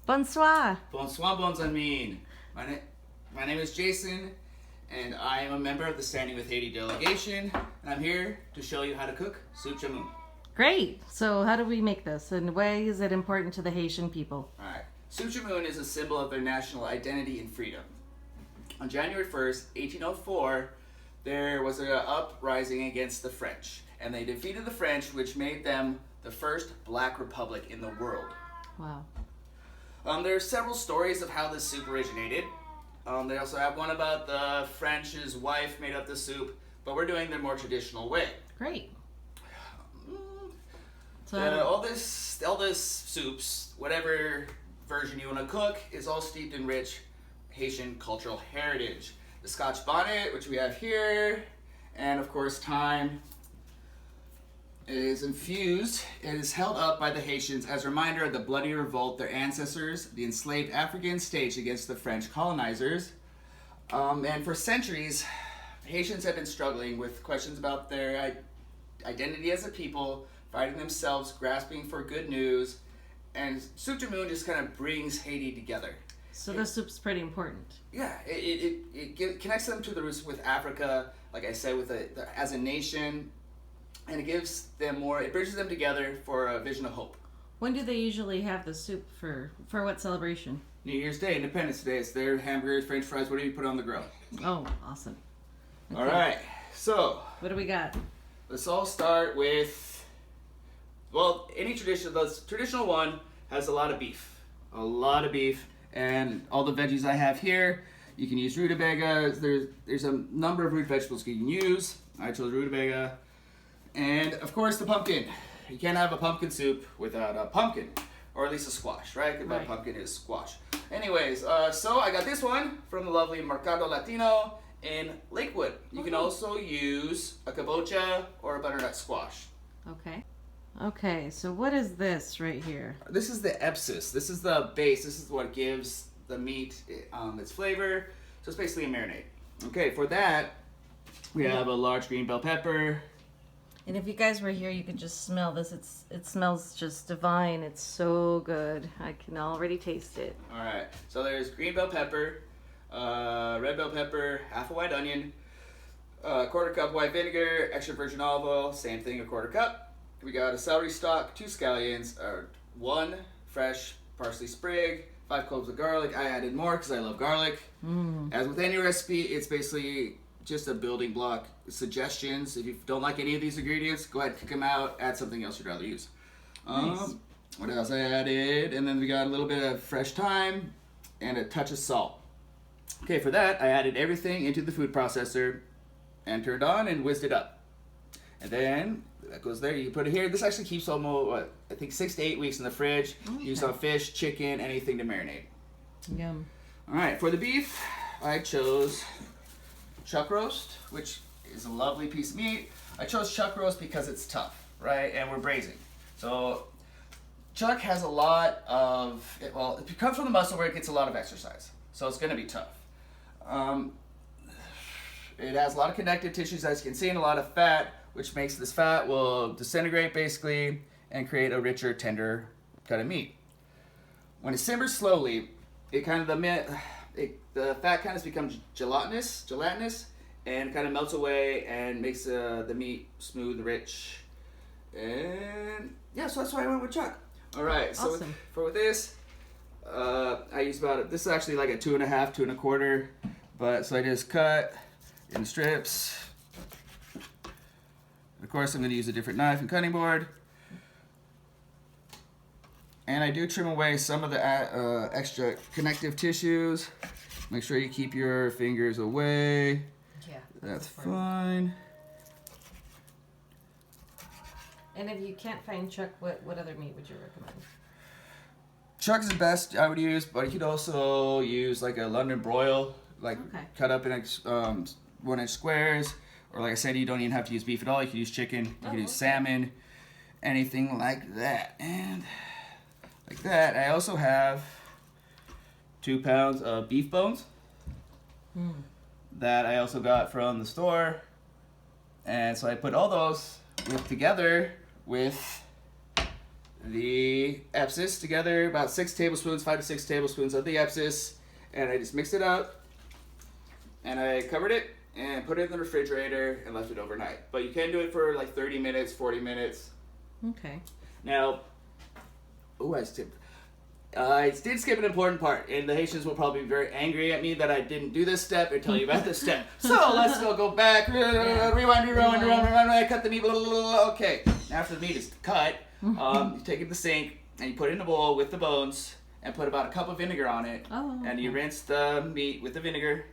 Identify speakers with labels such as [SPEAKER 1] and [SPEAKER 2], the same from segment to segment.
[SPEAKER 1] Bonsoir.
[SPEAKER 2] Bonsoir, bons amis. My name is Jason, and I am a member of the Standing with Haiti delegation, and I'm here to show you how to cook soup Joumou.
[SPEAKER 1] Great. So how do we make this, and why is it important to the Haitian people?
[SPEAKER 2] All right. Soup Joumou is a symbol of their national identity and freedom. On January 1st, 1804, there was an uprising against the French, and they defeated the French, which made them the first black republic in the world.
[SPEAKER 1] Wow.
[SPEAKER 2] There are several stories of how this soup originated. They also have one about the French's wife made up the soup, but we're doing the more traditional way.
[SPEAKER 1] Great. So
[SPEAKER 2] all this soups, whatever version you want to cook, is all steeped in rich Haitian cultural heritage. The Scotch bonnet, which we have here, and of course thyme, is infused. It is held up by the Haitians as a reminder of the bloody revolt their ancestors, the enslaved Africans, staged against the French colonizers. And for centuries, Haitians have been struggling with questions about their identity as a people, fighting themselves, grasping for good news, and soup Joumou just kind of brings Haiti together.
[SPEAKER 1] So the soup's pretty important.
[SPEAKER 2] Yeah, it connects them to the roots with Africa, like I said, as a nation, and it gives them more. It bridges them together for a vision of hope.
[SPEAKER 1] When do they usually have the soup for what celebration?
[SPEAKER 2] New Year's Day, Independence Day. It's their hamburgers, French fries, whatever you put on the grill.
[SPEAKER 1] Oh, awesome. Okay.
[SPEAKER 2] All right, so
[SPEAKER 1] What do we got?
[SPEAKER 2] let's all start with, well, any traditional one has a lot of beef, and all the veggies I have here. You can use rutabaga. There's a number of root vegetables you can use. I chose rutabaga. And of course the pumpkin. You can't have a pumpkin soup without a pumpkin, or at least a squash, right? Because
[SPEAKER 1] Right.
[SPEAKER 2] pumpkin is squash. Anyways, so I got this one from the lovely Mercado Latino in Lakewood. You can also use a kabocha or a butternut squash.
[SPEAKER 1] Okay. Okay, so what is this right here?
[SPEAKER 2] This is the epsis. This is the base. This is what gives the meat its flavor. So it's basically a marinade. Okay, for that, we have a large green bell pepper.
[SPEAKER 1] And if you guys were here, you could just smell this. It smells just divine. It's so good. I can already taste it.
[SPEAKER 2] All right, so there's green bell pepper, red bell pepper, half a white onion, quarter cup white vinegar, extra virgin olive oil, same thing, a quarter cup. We got a celery stalk, 2 scallions, 1 fresh parsley sprig, 5 cloves of garlic. I added more because I love garlic. As with any recipe, it's basically just a building block suggestions. If you don't like any of these ingredients, go ahead, kick them out, add something else you'd rather use.
[SPEAKER 1] Nice.
[SPEAKER 2] What else I added? And then we got a little bit of fresh thyme and a touch of salt. Okay, for that, I added everything into the food processor and turned on and whizzed it up. And then that goes there. You put it here. This actually keeps almost, I think 6 to 8 weeks in the fridge.
[SPEAKER 1] Okay.
[SPEAKER 2] Use on fish, chicken, anything to marinate.
[SPEAKER 1] Yum.
[SPEAKER 2] All right, for the beef, I chose chuck roast, which is a lovely piece of meat. I chose chuck roast because it's tough, right? And we're braising. So chuck has a lot of, it comes from the muscle where it gets a lot of exercise. So it's going to be tough. It has a lot of connective tissues, as you can see, and a lot of fat, which makes this fat will disintegrate basically and create a richer, tender cut of meat. When it simmers slowly, it kind of the fat kind of becomes gelatinous, and kind of melts away and makes the meat smooth, rich, and yeah. So that's why I went with chuck. All right. So
[SPEAKER 1] Awesome.
[SPEAKER 2] for this, I use this is actually like a 2.5, 2 1/4, but so I just cut in strips. Of course, I'm going to use a different knife and cutting board. And I do trim away some of the extra connective tissues. Make sure you keep your fingers away.
[SPEAKER 1] Yeah.
[SPEAKER 2] That's fine.
[SPEAKER 1] And if you can't find chuck, what other meat would you recommend?
[SPEAKER 2] Chuck is the best I would use, but you could also use like a London broil, like
[SPEAKER 1] Okay.
[SPEAKER 2] cut up in 1-inch squares. Or like I said, you don't even have to use beef at all. You can use chicken, you can use salmon, anything like that. And like that, I also have 2 pounds of beef bones that I also got from the store. And so I put all those together with the the abscess together, about 6 tablespoons, 5 to 6 tablespoons of the abscess, and I just mixed it up, and I covered it and put it in the refrigerator and left it overnight. But you can do it for like 30 minutes, 40 minutes.
[SPEAKER 1] Okay.
[SPEAKER 2] Now, I did skip an important part, and the Haitians will probably be very angry at me that I didn't do this step and tell you about this step. So let's go back. Rewind. I cut the meat. Blah, blah, blah. Okay. After the meat is cut, you take it to the sink and you put it in a bowl with the bones and put about a cup of vinegar on it.
[SPEAKER 1] Oh, okay.
[SPEAKER 2] And you rinse the meat with the vinegar,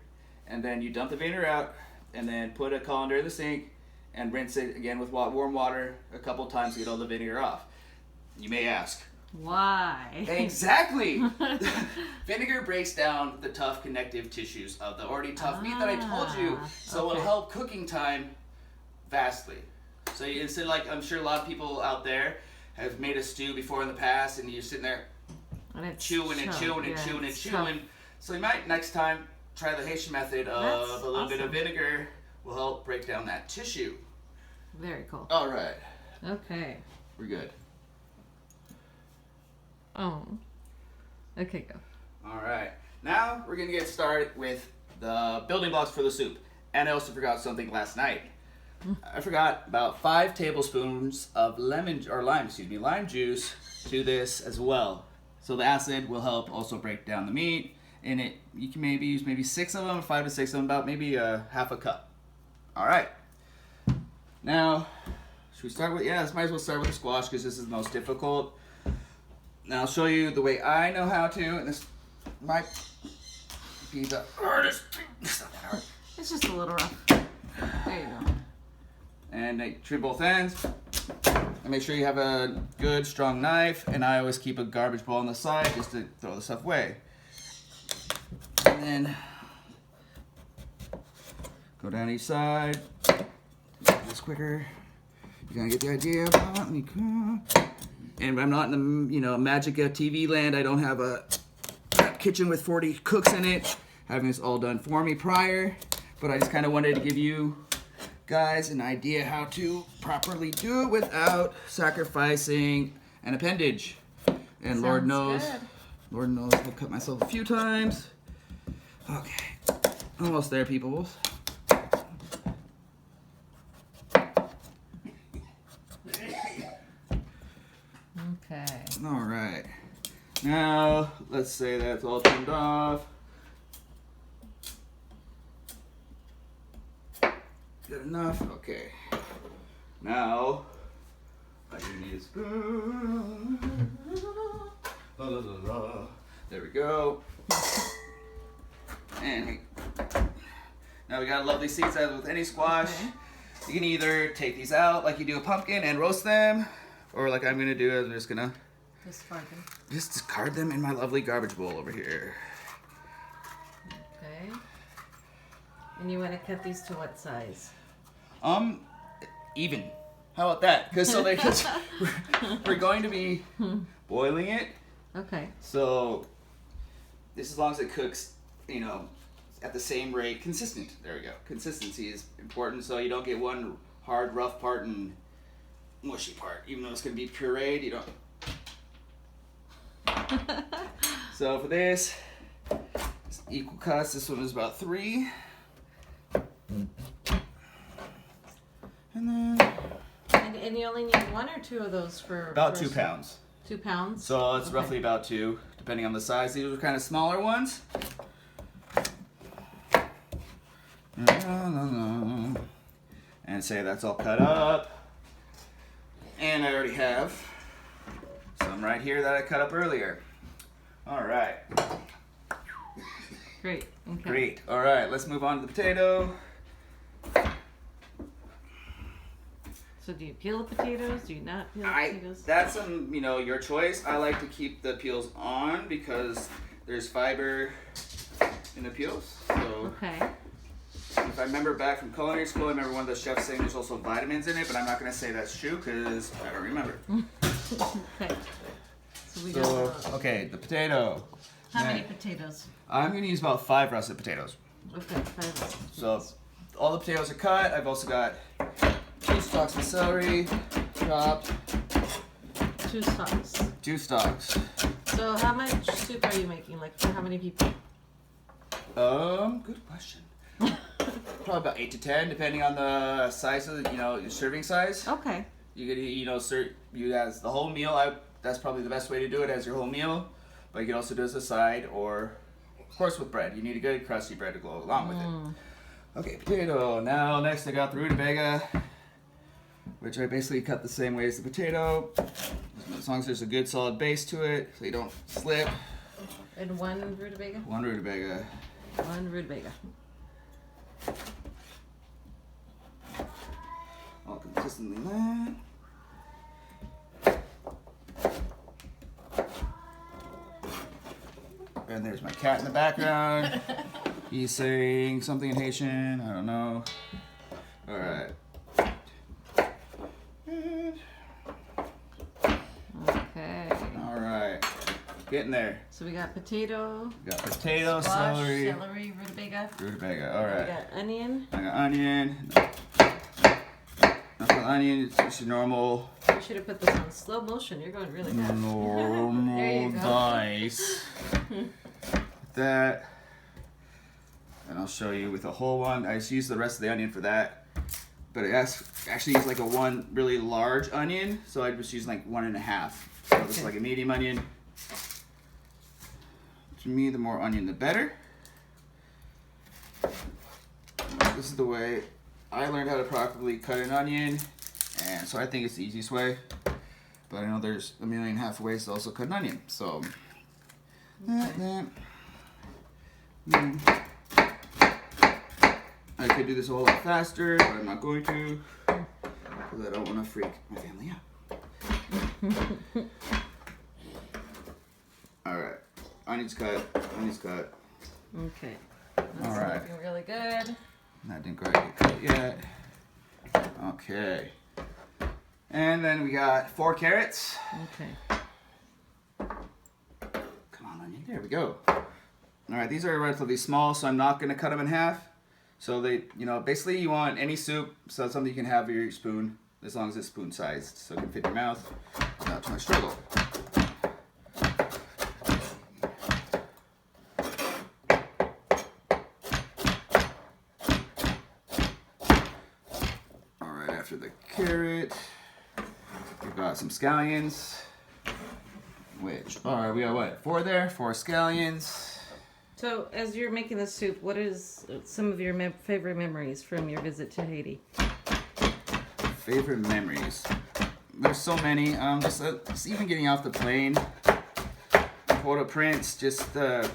[SPEAKER 2] and then you dump the vinegar out, and then put a colander in the sink and rinse it again with warm water a couple times to get all the vinegar off. You may ask,
[SPEAKER 1] why?
[SPEAKER 2] exactly. Vinegar breaks down the tough connective tissues of the already tough meat that I told you, so it'll help cooking time vastly. So instead, like I'm sure a lot of people out there have made a stew before in the past, and you're sitting there chewing. So you might next time try the Haitian method of a little bit of vinegar will help break down that tissue.
[SPEAKER 1] Very cool.
[SPEAKER 2] All right.
[SPEAKER 1] Okay.
[SPEAKER 2] We're good.
[SPEAKER 1] Oh. Okay, go.
[SPEAKER 2] All right. Now we're going to get started with the building blocks for the soup. And I also forgot something last night. I forgot about 5 tablespoons of lime juice to this as well. So the acid will help also break down the meat. And you can maybe use 6 of them, 5 to 6 of them, about maybe half a cup. All right. Now, should we start with, might as well start with the squash because this is the most difficult. Now I'll show you the way I know how to, and this might be the hardest thing. It's not that hard.
[SPEAKER 1] It's just a little rough. There you go.
[SPEAKER 2] And trim both ends. And make sure you have a good, strong knife. And I always keep a garbage bowl on the side just to throw the stuff away. And then go down each side. This quicker. You're gonna get the idea. Let me go. And I'm not in the Magica TV land. I don't have a kitchen with 40 cooks in it, having this all done for me prior. But I just kind of wanted to give you guys an idea how to properly do it without sacrificing an appendage. And Lord knows I've cut myself a few times. Okay, almost there, people.
[SPEAKER 1] Okay.
[SPEAKER 2] All right. Now, let's say that's all trimmed off. Good enough? Okay. Now, I do need a spoon. La, la, la, la. There we go. And now we got a lovely seeds as with any squash.
[SPEAKER 1] Okay.
[SPEAKER 2] You can either take these out like you do a pumpkin and roast them, or like I'm gonna do, I'm just gonna discard them in my lovely garbage bowl over here.
[SPEAKER 1] Okay. And you want to cut these to what size?
[SPEAKER 2] Even. How about that? Because we're going to be boiling it.
[SPEAKER 1] Okay.
[SPEAKER 2] So this, as long as it cooks, at the same rate, consistent. There we go. Consistency is important, so you don't get one hard, rough part and mushy part. Even though it's going to be pureed, you don't. So for this, it's equal cuts. This one is about 3. And then
[SPEAKER 1] And you only need 1 or 2 of those for
[SPEAKER 2] about 2 pounds.
[SPEAKER 1] 2 pounds?
[SPEAKER 2] So it's roughly about 2, depending on the size. These are kind of smaller ones. And say that's all cut up. And I already have some right here that I cut up earlier. All right.
[SPEAKER 1] Great. Okay.
[SPEAKER 2] Great. All right, let's move on to the potato.
[SPEAKER 1] So do you peel the potatoes? Do you not peel the potatoes?
[SPEAKER 2] That's your choice. I like to keep the peels on because there's fiber in the peels. So
[SPEAKER 1] Okay.
[SPEAKER 2] if I remember back from culinary school, I remember one of the chefs saying there's also vitamins in it, but I'm not going to say that's true because I don't remember.
[SPEAKER 1] Okay. So we
[SPEAKER 2] So,
[SPEAKER 1] got
[SPEAKER 2] okay, the potato.
[SPEAKER 1] how many potatoes?
[SPEAKER 2] I'm going to use about 5 russet potatoes.
[SPEAKER 1] Okay, 5.
[SPEAKER 2] So all the potatoes are cut. I've also got 2 stalks of celery chopped,
[SPEAKER 1] 2 stocks.
[SPEAKER 2] 2 stocks.
[SPEAKER 1] So how much soup are you making? Like for how many people?
[SPEAKER 2] Good question. Probably about 8 to 10, depending on the size of your serving size.
[SPEAKER 1] Okay.
[SPEAKER 2] You could you as the whole meal. That's probably the best way to do it as your whole meal. But you can also do it as a side, or of course with bread. You need a good crusty bread to go along with it. Okay, potato. Now next I got the rutabaga, which I basically cut the same way as the potato, as long as there's a good solid base to it, so you don't slip.
[SPEAKER 1] And 1 rutabaga?
[SPEAKER 2] 1 rutabaga.
[SPEAKER 1] 1 rutabaga.
[SPEAKER 2] All consistently that. And there's my cat in the background. He's saying something in Haitian. I don't know. All right.
[SPEAKER 1] Okay.
[SPEAKER 2] All right. Getting there.
[SPEAKER 1] So we got potato.
[SPEAKER 2] We got potato,
[SPEAKER 1] squash,
[SPEAKER 2] celery,
[SPEAKER 1] rutabaga.
[SPEAKER 2] rutabaga. All
[SPEAKER 1] We
[SPEAKER 2] right.
[SPEAKER 1] got onion.
[SPEAKER 2] I got onion. Not the onion. It's just your normal.
[SPEAKER 1] You should have put this on slow motion. You're going really fast. There
[SPEAKER 2] Normal
[SPEAKER 1] you go.
[SPEAKER 2] dice. That. And I'll show you with a whole one. I just use the rest of the onion for that. But I actually use like a 1 really large onion. So I just use like 1.5. So this is like a medium onion. To me, the more onion, the better. This is the way I learned how to properly cut an onion. And so I think it's the easiest way. But I know there's 1.5 million ways to also cut an onion. So, I could do this a whole lot faster, but I'm not going to. Because I don't want to freak my family out. Alright. Onion's cut. Onion's cut.
[SPEAKER 1] Okay. That's
[SPEAKER 2] All right.
[SPEAKER 1] looking really good.
[SPEAKER 2] That didn't quite get cut yet. Okay. And then we got 4 carrots.
[SPEAKER 1] Okay.
[SPEAKER 2] Come on, onion. There we go. Alright, these are relatively small, so I'm not going to cut them in half. So they, basically you want any soup, so it's something you can have with your spoon, as long as it's spoon sized, so it can fit in your mouth without too much struggle. Alright, after the carrot, we've got some scallions, which are, we got what, 4 there? 4 scallions.
[SPEAKER 1] So, as you're making the soup, what is some of your favorite memories from your visit to Haiti?
[SPEAKER 2] Favorite memories. There's so many. Just even getting off the plane, Port-au-Prince, just the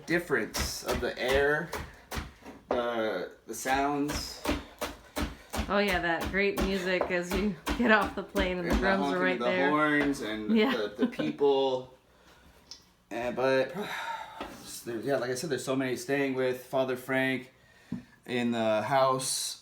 [SPEAKER 2] difference of the air, the sounds.
[SPEAKER 1] Oh yeah, that great music as you get off the plane and the drums are right there.
[SPEAKER 2] The horns and the people. Like I said, there's so many. Staying with Father Frank in the house,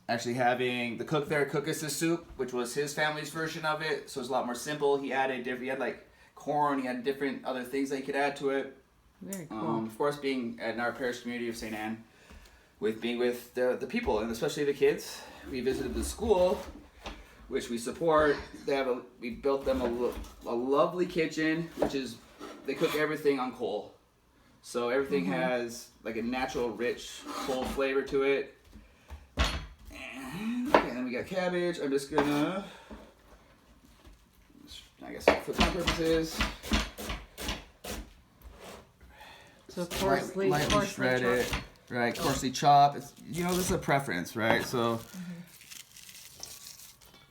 [SPEAKER 2] actually having the cook there cook us the soup, which was his family's version of it. So it's a lot more simple. He had like corn. He had different other things that he could add to it.
[SPEAKER 1] Very cool.
[SPEAKER 2] Of course, being in our parish community of St. Anne, being with the people and especially the kids. We visited the school, which we support. We built them a lovely kitchen, they cook everything on coal. So everything has like a natural, rich coal flavor to it. And then we got cabbage. I'm just gonna, I guess for my purposes,
[SPEAKER 1] So coarsely
[SPEAKER 2] shred it, right? Coarsely chop. It's, this is a preference, right? So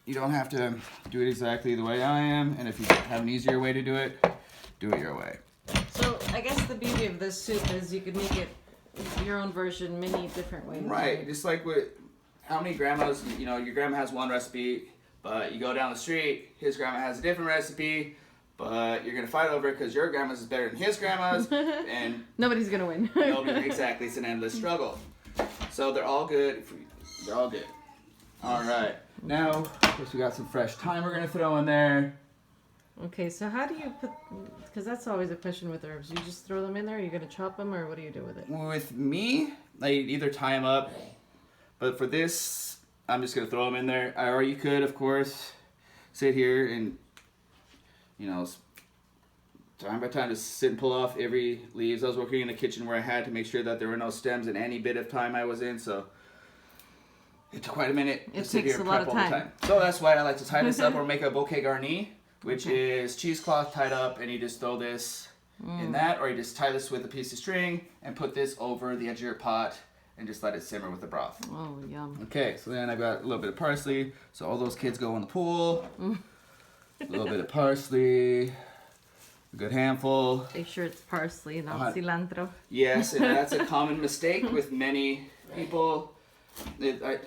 [SPEAKER 2] you don't have to do it exactly the way I am, and if you have an easier way to do it your way.
[SPEAKER 1] So I guess the beauty of this soup is you could make it your own version many different ways.
[SPEAKER 2] Right, just like with how many grandmas, your grandma has one recipe, but you go down the street, his grandma has a different recipe, but you're going to fight over it because your grandma's is better than his grandma's, and
[SPEAKER 1] nobody's going to win.
[SPEAKER 2] Exactly, it's an endless struggle. So they're all good. They're all good. All right, now, of course, we got some fresh thyme we're going to throw in there.
[SPEAKER 1] Okay, so how do you put, because that's always a question with herbs. You just throw them in there, are you going to chop them, or what do you do with it?
[SPEAKER 2] With me, I either tie them up, but for this, I'm just going to throw them in there. Or you could, of course, sit here and you know, time by time, just sit and pull off every leaves. I was working in the kitchen where I had to make sure that there were no stems in any bit of time I was in, so it took quite a minute to sit here and prep all the time. So that's why I like to tie this up or make a bouquet garni, which is cheesecloth tied up, and you just throw this in that, or you just tie this with a piece of string and put this over the edge of your pot and just let it simmer with the broth.
[SPEAKER 1] Oh, yum.
[SPEAKER 2] Okay, so then I've got a little bit of parsley, so all those kids go in the pool. A little bit of parsley, a good handful.
[SPEAKER 1] Make sure it's parsley, not cilantro.
[SPEAKER 2] Yes, and that's a common mistake with many people. I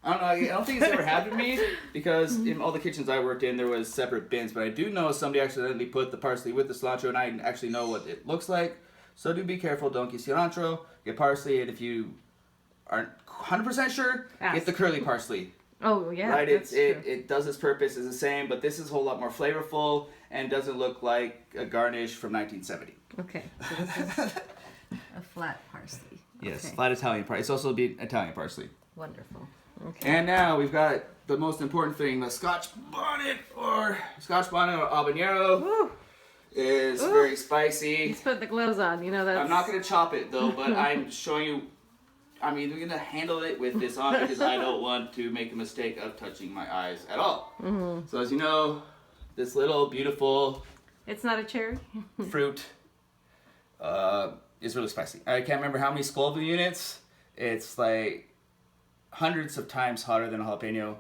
[SPEAKER 2] don't know, I don't think it's ever happened to me because in all the kitchens I worked in there was separate bins, but I do know somebody accidentally put the parsley with the cilantro, and I actually know what it looks like. So do be careful, don't get cilantro, get parsley, and if you aren't 100% sure, get the curly parsley.
[SPEAKER 1] Oh, yeah,
[SPEAKER 2] right?
[SPEAKER 1] that's true.
[SPEAKER 2] It does its purpose, is the same, but this is a whole lot more flavorful and doesn't look like a garnish from 1970.
[SPEAKER 1] Okay, so this is a flat parsley.
[SPEAKER 2] Yes,
[SPEAKER 1] Okay.
[SPEAKER 2] flat Italian parsley. It's also be Italian parsley.
[SPEAKER 1] Wonderful. Okay.
[SPEAKER 2] And now we've got the most important thing, the Scotch bonnet or habanero.
[SPEAKER 1] Woo.
[SPEAKER 2] Is
[SPEAKER 1] Ooh.
[SPEAKER 2] very spicy.
[SPEAKER 1] Let's put the gloves on, you know that's...
[SPEAKER 2] I'm not going to chop it though, but I'm showing you, I'm either going to handle it with this on because I don't want to make a mistake of touching my eyes at all.
[SPEAKER 1] Mm-hmm.
[SPEAKER 2] So as you know, this little beautiful
[SPEAKER 1] It's not a cherry?
[SPEAKER 2] fruit is really spicy. I can't remember how many Scoville units. It's like hundreds of times hotter than a jalapeno.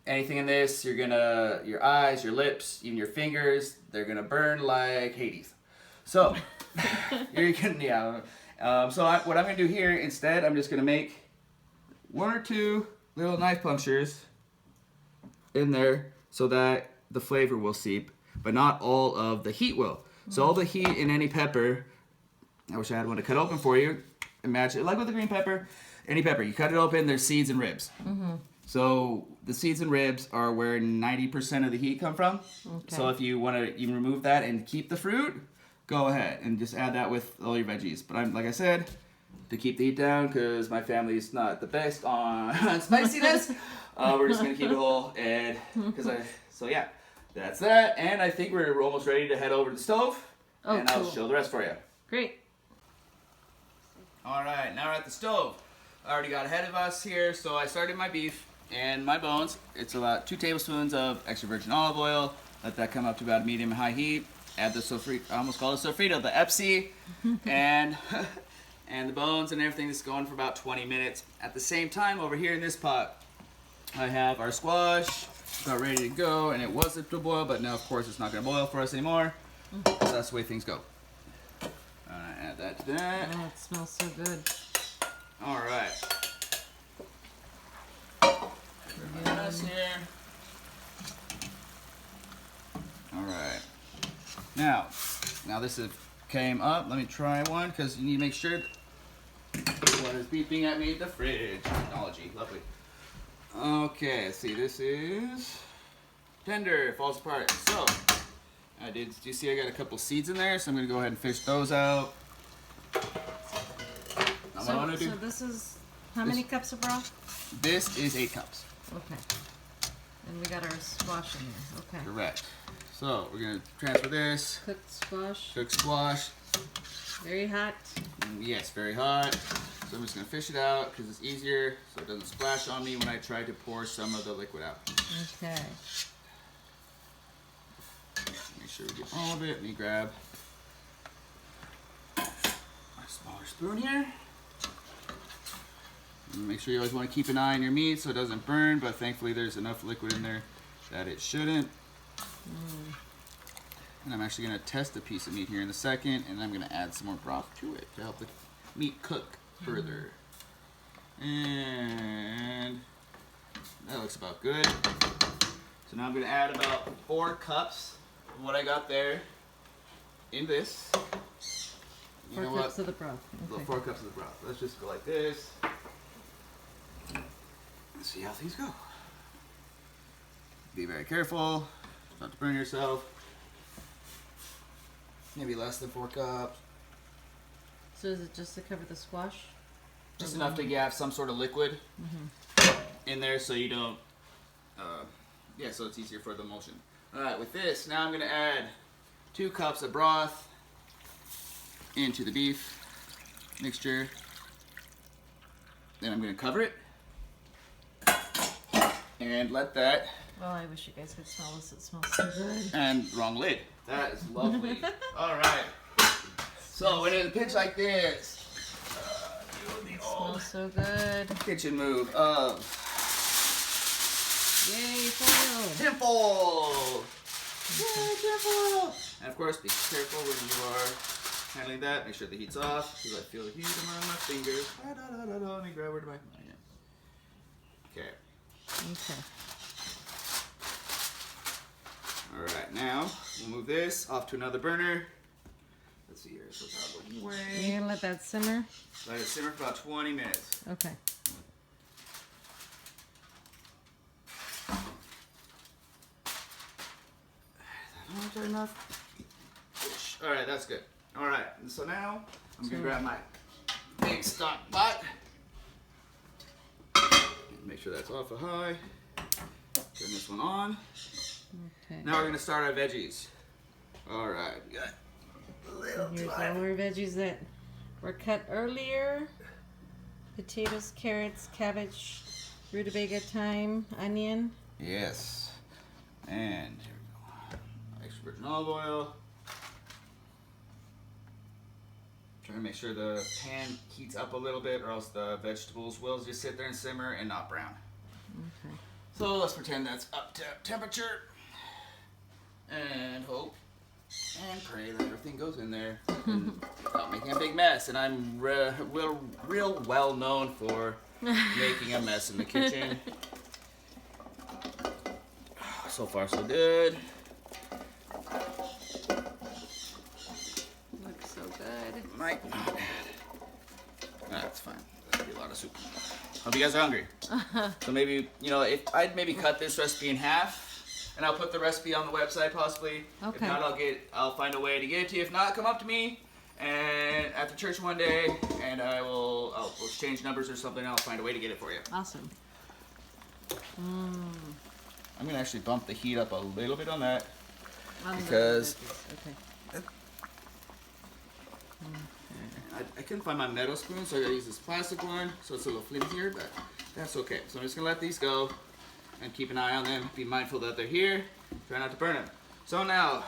[SPEAKER 2] Anything in this, your eyes, your lips, even your fingers, they're gonna burn like Hades. So, you're gonna, yeah. What I'm gonna do here instead, I'm just gonna make one or two little knife punctures in there so that the flavor will seep, but not all of the heat will. So all the heat in any pepper, I wish I had one to cut open for you. Imagine, like with the green pepper, any pepper, you cut it open, there's seeds and ribs. Mm-hmm. So the seeds and ribs are where 90% of the heat come from. Okay. So if you want to even remove that and keep the fruit, go ahead and just add that with all your veggies. But like I said, to keep the heat down, because my family's not the best on spiciness, we're just gonna keep it whole. And so yeah, that's that. And I think we're almost ready to head over to the stove, and cool. I'll show the rest for you.
[SPEAKER 1] Great.
[SPEAKER 2] All right, now we're at the stove. I already got ahead of us here, so I started my beef and my bones. It's about 2 tablespoons of extra virgin olive oil. Let that come up to about medium high heat. Add the sofrito, I almost called it sofrito, the Epsi, and the bones and everything is going for about 20 minutes. At the same time, over here in this pot, I have our squash about ready to go, and it was to boil, but now of course it's not going to boil for us anymore, because that's the way things go. Add that to that.
[SPEAKER 1] Oh, it smells so good.
[SPEAKER 2] All right. This here. All right. Now this came up. Let me try one because you need to make sure what is beeping at me. The fridge technology, lovely. Okay, let's see. This is tender. Falls apart. So do you see I got a couple seeds in there? So I'm gonna go ahead and fish those out.
[SPEAKER 1] So this is how many cups of broth?
[SPEAKER 2] This is 8 cups.
[SPEAKER 1] Okay. And we got our squash in there. Okay.
[SPEAKER 2] Correct. So we're gonna transfer this.
[SPEAKER 1] Cooked squash.
[SPEAKER 2] Cooked squash.
[SPEAKER 1] Very hot.
[SPEAKER 2] Yes, very hot. So I'm just gonna fish it out because it's easier, so it doesn't splash on me when I try to pour some of the liquid out.
[SPEAKER 1] Okay.
[SPEAKER 2] Make sure we get all of it. Let me grab my smaller spoon here. Make sure you always want to keep an eye on your meat so it doesn't burn, but thankfully there's enough liquid in there that it shouldn't. And I'm actually going to test a piece of meat here in a second, and I'm going to add some more broth to it to help the meat cook further. And that looks about good. So now I'm going to add about 4 cups of what I got there in this.
[SPEAKER 1] 4 cups of the broth. Okay.
[SPEAKER 2] 4 cups of the broth. Let's just go like this. Let's see how things go. Be very careful not to burn yourself. Maybe less than 4 cups.
[SPEAKER 1] So is it just to cover the squash?
[SPEAKER 2] Just enough to have some sort of liquid in there so you don't, so it's easier for the emulsion. Alright, with this, now I'm gonna add 2 cups of broth into the beef mixture. Then I'm gonna cover it and let that.
[SPEAKER 1] Oh, I wish you guys could smell this. It smells so good.
[SPEAKER 2] And wrong lid. That is lovely. Alright. So when it's a pinch like this, do the
[SPEAKER 1] It
[SPEAKER 2] old
[SPEAKER 1] smells so good.
[SPEAKER 2] kitchen move of
[SPEAKER 1] Yay, foil.
[SPEAKER 2] Temple! Yay, Temple! And of course, be careful when you are handling that. Make sure the heat's off, because I feel the heat around my fingers. Let me grab where my... Okay.
[SPEAKER 1] Okay.
[SPEAKER 2] Alright, now we'll move this off to another burner. Let's see here. So it's not looking away.
[SPEAKER 1] You're gonna let that simmer?
[SPEAKER 2] Let it simmer for about 20 minutes.
[SPEAKER 1] Okay.
[SPEAKER 2] Is that enough? Alright, that's good. Alright, and so now I'm gonna grab my big stock pot. Make sure that's off of high. Turn this one on.
[SPEAKER 1] Okay.
[SPEAKER 2] Now we're gonna start our veggies. Alright, we got a little
[SPEAKER 1] Here's
[SPEAKER 2] time.
[SPEAKER 1] all our veggies that were cut earlier. Potatoes, carrots, cabbage, rutabaga, thyme, onion.
[SPEAKER 2] Yes. And here we go. Extra virgin olive oil. Trying to make sure the pan heats up a little bit, or else the vegetables will just sit there and simmer and not brown.
[SPEAKER 1] Okay.
[SPEAKER 2] So let's pretend that's up to temperature. And hope and pray that everything goes in there without making a big mess. And I'm real well known for making a mess in the kitchen. So far, so good.
[SPEAKER 1] Looks so good.
[SPEAKER 2] Might not add. That's fine. That'll be a lot of soup. Hope you guys are hungry. So maybe, if I'd maybe cut this recipe in half, and I'll put the recipe on the website possibly.
[SPEAKER 1] Okay.
[SPEAKER 2] If not, I'll find a way to get it to you. If not, come up to me and after church one day, and I'll exchange numbers or something. I'll find a way to get it for you.
[SPEAKER 1] Awesome.
[SPEAKER 2] I'm gonna actually bump the heat up a little bit on that
[SPEAKER 1] On the
[SPEAKER 2] because
[SPEAKER 1] veggies. Okay.
[SPEAKER 2] I couldn't find my metal spoon, so I gotta use this plastic one, so it's a little flimsier, but that's okay. So I'm just gonna let these go and keep an eye on them. Be mindful that they're here. Try not to burn them. So now,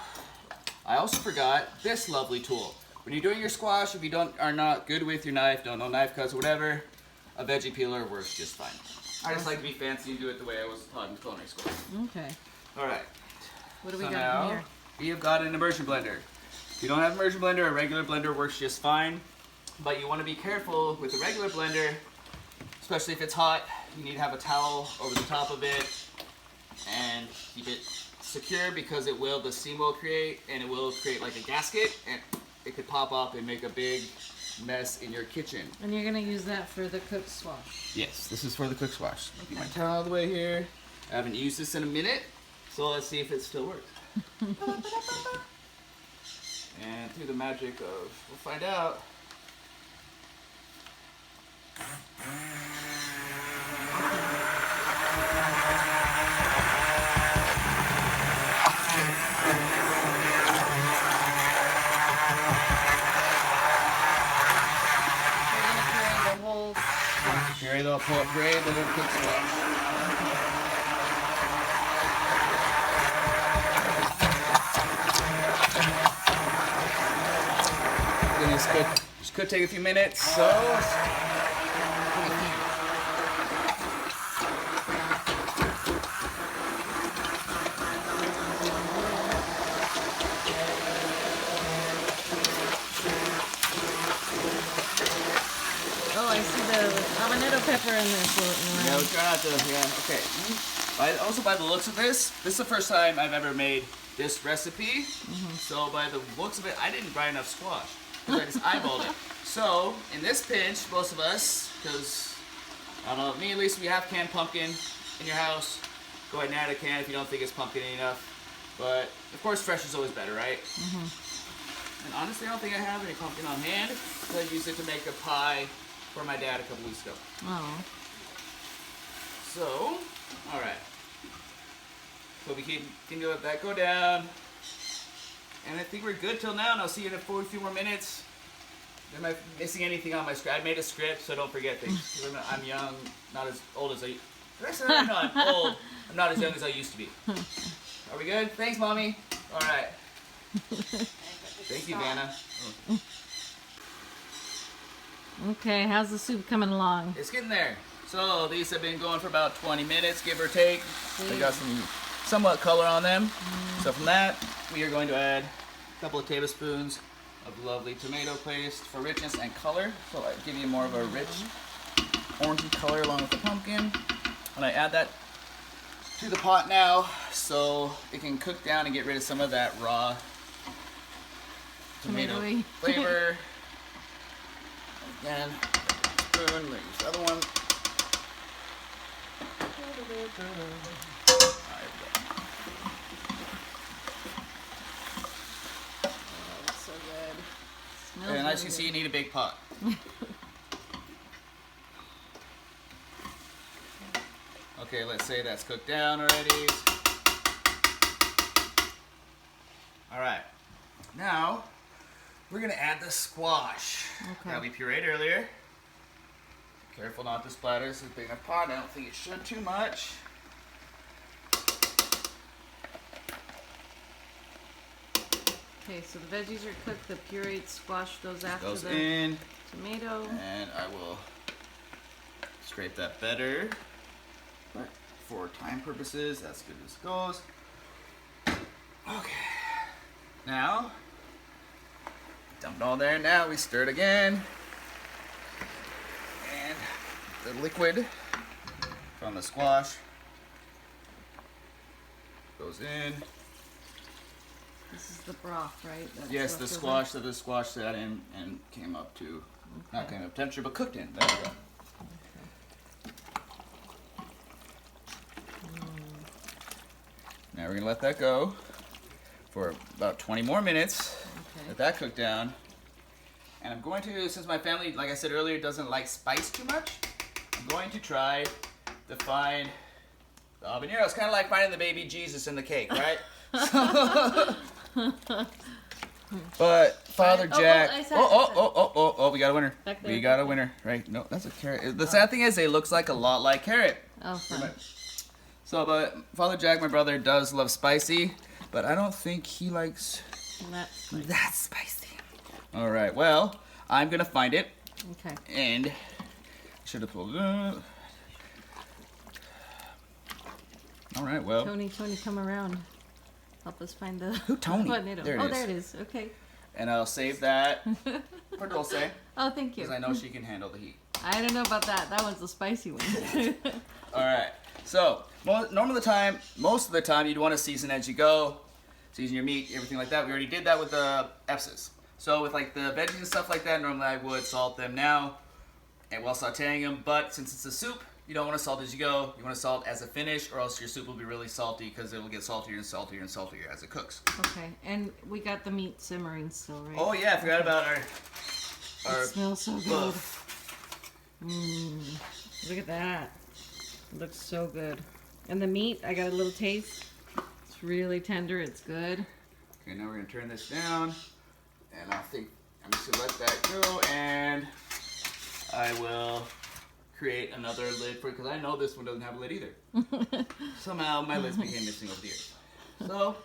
[SPEAKER 2] I also forgot this lovely tool. When you're doing your squash, if you are not good with your knife, don't know knife cuts or whatever, a veggie peeler works just fine. I just like to be fancy and do it the way I was taught in culinary school.
[SPEAKER 1] Okay.
[SPEAKER 2] All right.
[SPEAKER 1] What do we
[SPEAKER 2] So
[SPEAKER 1] got
[SPEAKER 2] now,
[SPEAKER 1] here?
[SPEAKER 2] we have got an immersion blender. If you don't have an immersion blender, a regular blender works just fine. But you want to be careful with the regular blender, especially if it's hot. You need to have a towel over the top of it and keep it secure, because the steam will create, and it will create like a gasket, and it could pop up and make a big mess in your kitchen.
[SPEAKER 1] And you're gonna use that for the cooked squash.
[SPEAKER 2] Yes, this is for the cook squash. Keep my towel all the way here. I haven't used this in a minute, so let's see if it still works. And through the magic of, we'll find out. Carry the whole parade, the little cook squash. This could take a few minutes, so.
[SPEAKER 1] Oh, I see the habanero pepper in there floating around.
[SPEAKER 2] Yeah, we try not to, okay. Also, by the looks of this is the first time I've ever made this recipe. So by the looks of it, I didn't buy enough squash, because I just eyeballed it. So, in this pinch, most of us, because, I don't know, me at least, we have canned pumpkin in your house. Go ahead and add a can if you don't think it's pumpkin enough. But, of course, fresh is always better, right? And honestly, I don't think I have any pumpkin on hand, because I used it to make a pie for my dad a couple weeks ago.
[SPEAKER 1] Oh.
[SPEAKER 2] So, alright. So we can let that go down. And I think we're good till now, and I'll see you in a few more minutes. Am I missing anything on my script? I made a script, so don't forget things. I'm young, not as old as I... Did I say that? No, I'm old. I'm not as young as I used to be. Are we good? Thanks, Mommy. All right. Thank you, Vanna.
[SPEAKER 1] Okay, how's the soup coming along?
[SPEAKER 2] It's getting there. So these have been going for about 20 minutes, give or take. They got some somewhat color on them. So from that, we are going to add a couple of tablespoons of lovely tomato paste for richness and color. So I give you more of a rich orangey color along with the pumpkin. And I add that to the pot now so it can cook down and get rid of some of that raw tomato
[SPEAKER 1] Tomatoey.
[SPEAKER 2] flavor. Again, spoon, use the other one.
[SPEAKER 1] That's so good. Smells
[SPEAKER 2] And as
[SPEAKER 1] really
[SPEAKER 2] you see,
[SPEAKER 1] good.
[SPEAKER 2] you need a big pot. Okay, let's say that's cooked down already. All right, now we're gonna add the squash that we pureed earlier. Careful not to splatter. This is a big enough pot. I don't think it should too much.
[SPEAKER 1] Okay, so the veggies are cooked. The pureed squash goes after
[SPEAKER 2] Goes
[SPEAKER 1] the
[SPEAKER 2] in,
[SPEAKER 1] tomato.
[SPEAKER 2] and I will scrape that better. But for time purposes, that's good as goes. Okay. Now, dump it all there. Now we stir it again. And the liquid from the squash goes in.
[SPEAKER 1] This is the broth, right? That's
[SPEAKER 2] Yes, the
[SPEAKER 1] left
[SPEAKER 2] squash that the squash sat in and came up to, not came up temperature, but cooked in. There we go. Now we're gonna let that go for about 20 more minutes.
[SPEAKER 1] Okay.
[SPEAKER 2] Let that cook down. And I'm going to, since my family, like I said earlier, doesn't like spice too much, I'm going to try to find the habanero. It's kind of like finding the baby Jesus in the cake, right? But Father Jack,
[SPEAKER 1] I said it.
[SPEAKER 2] we got a winner.
[SPEAKER 1] Back there.
[SPEAKER 2] We got a winner, right? No, that's a carrot. The sad thing is, it looks like a lot like carrot.
[SPEAKER 1] Oh, fun.
[SPEAKER 2] So, but Father Jack, my brother, does love spicy, but I don't think he likes that spicy. All right, well, I'm gonna find it.
[SPEAKER 1] Okay.
[SPEAKER 2] And should have pulled it up. All right, well.
[SPEAKER 1] Tony, come around. Help us find the
[SPEAKER 2] Who, Tony?
[SPEAKER 1] tornado.
[SPEAKER 2] There it is.
[SPEAKER 1] There it is. Okay.
[SPEAKER 2] And I'll save that for Dulce,
[SPEAKER 1] Oh, thank you.
[SPEAKER 2] because I know she can handle the heat.
[SPEAKER 1] I don't know about that. That one's the spicy one.
[SPEAKER 2] All right. So, most of the time, you'd want to season as you go. Season your meat, everything like that. We already did that with the Epsis. So with like the veggies and stuff like that, normally I would salt them now and while sauteing them. But since it's a soup, you don't want to salt as you go. You want to salt as a finish, or else your soup will be really salty because it will get saltier and saltier and saltier as it cooks.
[SPEAKER 1] Okay. And we got the meat simmering still, right?
[SPEAKER 2] Oh yeah, I forgot about our
[SPEAKER 1] It smells so good.
[SPEAKER 2] buff.
[SPEAKER 1] Look at that. It looks so good. And the meat, I got a little taste. It's really tender. It's good.
[SPEAKER 2] Okay, now we're gonna turn this down, and I think I'm just gonna let that go, and I will create another lid for it because I know this one doesn't have a lid either. Somehow my lids became missing over the years. So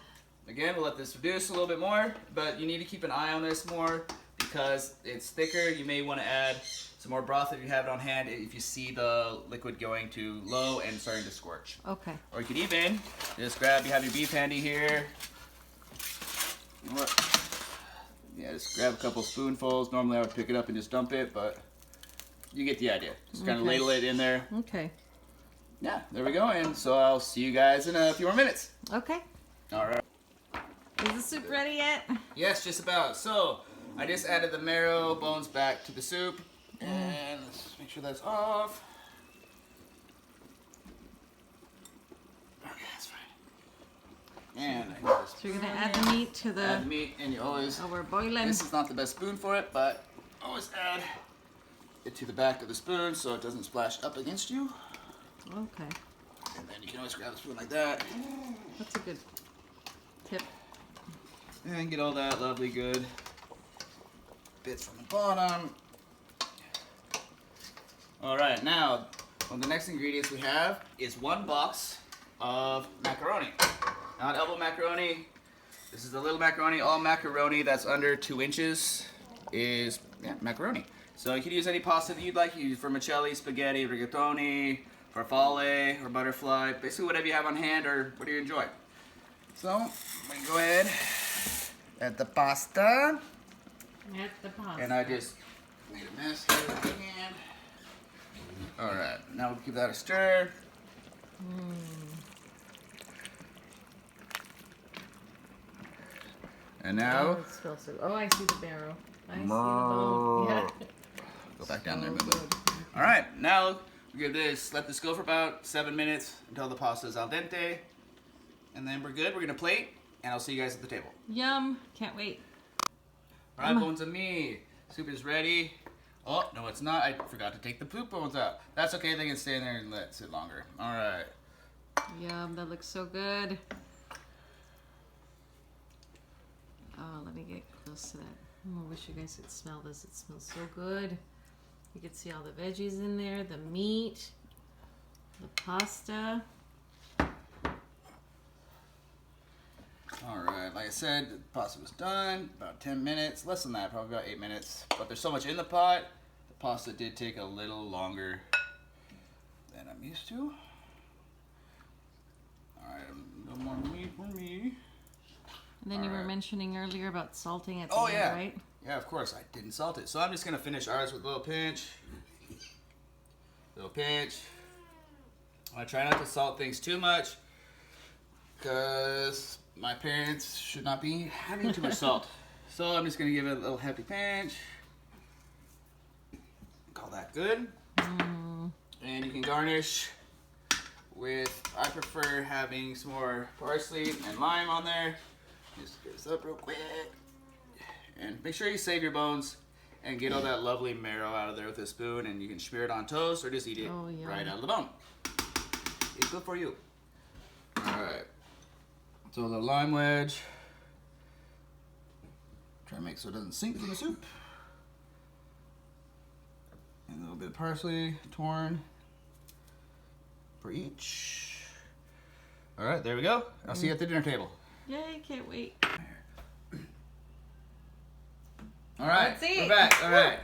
[SPEAKER 2] again, we'll let this reduce a little bit more, but you need to keep an eye on this more because it's thicker. You may want to add some more broth if you have it on hand if you see the liquid going too low and starting to scorch.
[SPEAKER 1] Okay.
[SPEAKER 2] Or you could even just grab, you have your beef handy here. You know what? Yeah, just grab a couple spoonfuls. Normally I would pick it up and just dump it, but you get the idea. Just kind of
[SPEAKER 1] Okay.
[SPEAKER 2] ladle it in there.
[SPEAKER 1] Okay.
[SPEAKER 2] Yeah, there we go. And so I'll see you guys in a few more minutes.
[SPEAKER 1] Okay.
[SPEAKER 2] All right.
[SPEAKER 1] Is the soup ready yet?
[SPEAKER 2] Yes, just about. So I just added the marrow bones back to the soup. And let's make sure that's off. Okay, that's fine. And I just
[SPEAKER 1] So you're gonna add the meat to
[SPEAKER 2] add the
[SPEAKER 1] the.
[SPEAKER 2] meat, and you always.
[SPEAKER 1] Oh, we're boiling.
[SPEAKER 2] This is not the best spoon for it, but always add it to the back of the spoon so it doesn't splash up against you.
[SPEAKER 1] Okay.
[SPEAKER 2] And then you can always grab a spoon like that.
[SPEAKER 1] That's a good tip.
[SPEAKER 2] And get all that lovely good bits from the bottom. Alright, now, one of the next ingredients we have is 1 box of macaroni. Not elbow macaroni. This is the little macaroni. All macaroni that's under 2 inches is macaroni. So you can use any pasta that you'd like. You use vermicelli, spaghetti, rigatoni, farfalle, or butterfly. Basically whatever you have on hand or whatever you enjoy. So, I'm going to go ahead, add the pasta.
[SPEAKER 1] Add the pasta.
[SPEAKER 2] And I just made a mess here with my hand. Alright, now we'll give that a stir. And now,
[SPEAKER 1] Oh, it smells so. Oh, I see the barrel. I see the bone. Yeah.
[SPEAKER 2] go back down there,
[SPEAKER 1] So
[SPEAKER 2] Mila.
[SPEAKER 1] good.
[SPEAKER 2] Alright, now we give this, let this go for about 7 minutes until the pasta is al dente. And then we're good. We're going to plate, and I'll see you guys at the table.
[SPEAKER 1] Yum. Can't wait.
[SPEAKER 2] Alright, bones of me. Soup is ready. Oh, no, it's not. I forgot to take the poop bones out. That's okay. They can stay in there and let it sit longer. Alright.
[SPEAKER 1] Yum. That looks so good. Oh, let me get close to that. Oh, I wish you guys could smell this. It smells so good. You can see all the veggies in there, the meat, the pasta.
[SPEAKER 2] Alright, like I said, the pasta was done. About 10 minutes. Less than that, probably about 8 minutes. But there's so much in the pot, the pasta did take a little longer than I'm used to. Alright, a little more meat for me.
[SPEAKER 1] And then you were
[SPEAKER 2] Alright.
[SPEAKER 1] mentioning earlier about salting at the
[SPEAKER 2] Oh,
[SPEAKER 1] end,
[SPEAKER 2] yeah.
[SPEAKER 1] right?
[SPEAKER 2] Yeah, of course, I didn't salt it. So I'm just going to finish ours with a little pinch. Little pinch. I try not to salt things too much because my parents should not be having too much salt. So I'm just going to give it a little happy pinch. Call that good. And you can garnish with, I prefer having some more parsley and lime on there. Just get this up real quick. And make sure you save your bones and get all that lovely marrow out of there with a spoon, and you can smear it on toast or just eat it right out of the bone. It's good for you. Alright. So a little lime wedge. Try to make so it doesn't sink in the soup. And a little bit of parsley torn for each. Alright, there we go. I'll see you at the dinner table.
[SPEAKER 1] Yay, can't wait.
[SPEAKER 2] Alright,
[SPEAKER 1] Let's eat.
[SPEAKER 2] we're back. Alright.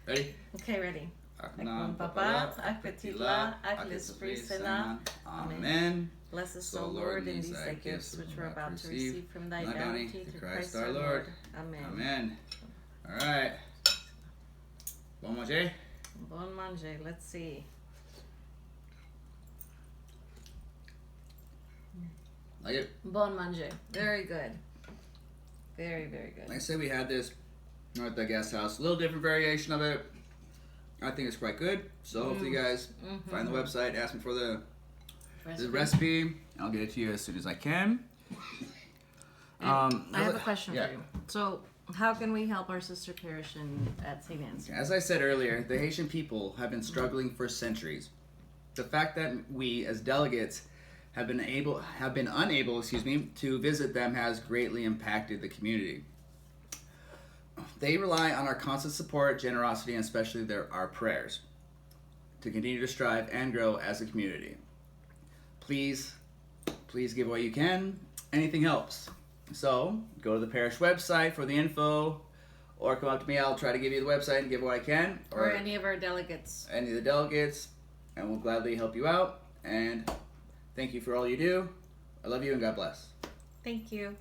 [SPEAKER 2] Ready?
[SPEAKER 1] Okay, ready.
[SPEAKER 2] Aknan papa, akpetila, aklisfrisena. Amen.
[SPEAKER 1] Bless us, O Lord, in these thy gifts which we're about to receive from thy bounty through Christ our Lord. Amen.
[SPEAKER 2] Amen. Alright. Bon manger.
[SPEAKER 1] Bon manger. Let's see.
[SPEAKER 2] Like it?
[SPEAKER 1] Bon manger. Very good. Very, very good.
[SPEAKER 2] Like I said, we had this at the guest house. A little different variation of it. I think it's quite good. So hopefully you guys find the website, ask me for the recipe. I'll get it to you as soon as I can.
[SPEAKER 1] I have a question for you. So, how can we help our sister parish at St. Anne's?
[SPEAKER 2] As I said earlier, the Haitian people have been struggling for centuries. The fact that we, as delegates, have been unable, to visit them has greatly impacted the community. They rely on our constant support, generosity, and especially our prayers to continue to strive and grow as a community. Please give what you can. Anything helps. So, go to the parish website for the info, or come up to me. I'll try to give you the website and give what I can.
[SPEAKER 1] Or any of our delegates.
[SPEAKER 2] Any of the delegates, and we'll gladly help you out. And thank you for all you do. I love you, and God bless.
[SPEAKER 1] Thank you.